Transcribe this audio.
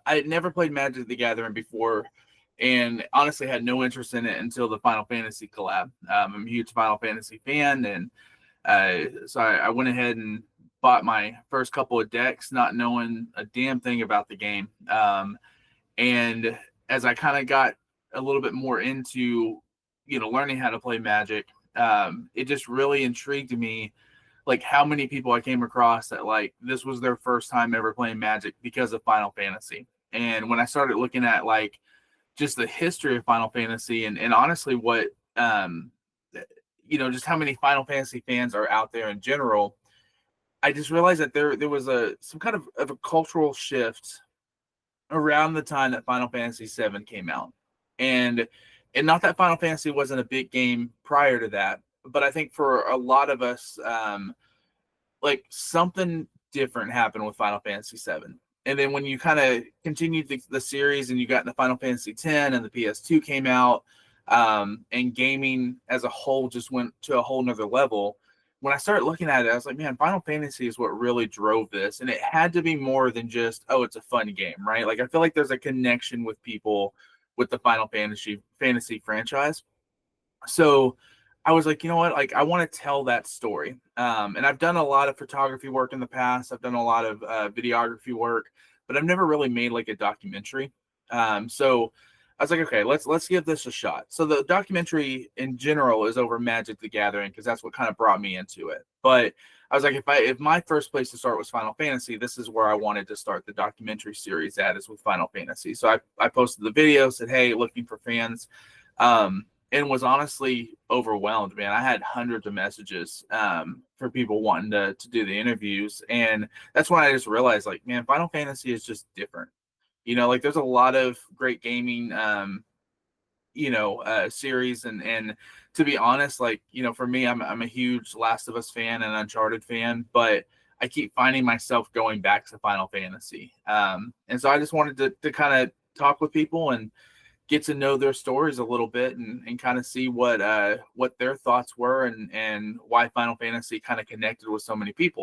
I had never played Magic the Gathering before, and honestly had no interest in it until the Final Fantasy collab. I'm a huge Final Fantasy fan, and so I went ahead and bought my first couple of decks, not knowing a damn thing about the game. And as I kind of got a little bit more into, learning how to play Magic, it just really intrigued me, like how many people I came across that like this was their first time ever playing Magic because of Final Fantasy. And when I started looking at like just the history of Final Fantasy and honestly what just how many Final Fantasy fans are out there in general, I just realized that there was some kind of a cultural shift around the time that Final Fantasy VII came out. And not that Final Fantasy wasn't a big game prior to that, but I think for a lot of us, like something different happened with Final Fantasy VII. And then when you kind of continued the series and you got into Final Fantasy X and the PS2 came out, and gaming as a whole just went to a whole nother level. When I started looking at it, I was like, man, Final Fantasy is what really drove this. And it had to be more than just, oh, it's a fun game, right? Like I feel like there's a connection with people with the Final Fantasy franchise. So I was like, you know what? Like, I want to tell that story. And I've done a lot of photography work in the past. I've done a lot of videography work, but I've never really made like a documentary. So I was like, okay, let's give this a shot. So the documentary in general is over Magic the Gathering because that's what kind of brought me into it. But I was like, if my first place to start was Final Fantasy, this is where I wanted to start the documentary series at, is with Final Fantasy. So I posted the video, said, hey, looking for fans. And was honestly overwhelmed, man. I had hundreds of messages for people wanting to do the interviews. And that's when I just realized, like, man, Final Fantasy is just different. Like there's a lot of great gaming, series. And to be honest, like, for me, I'm a huge Last of Us fan and Uncharted fan, but I keep finding myself going back to Final Fantasy. And so I just wanted to kind of talk with people and get to know their stories a little bit and kind of see what their thoughts were and why Final Fantasy kind of connected with so many people.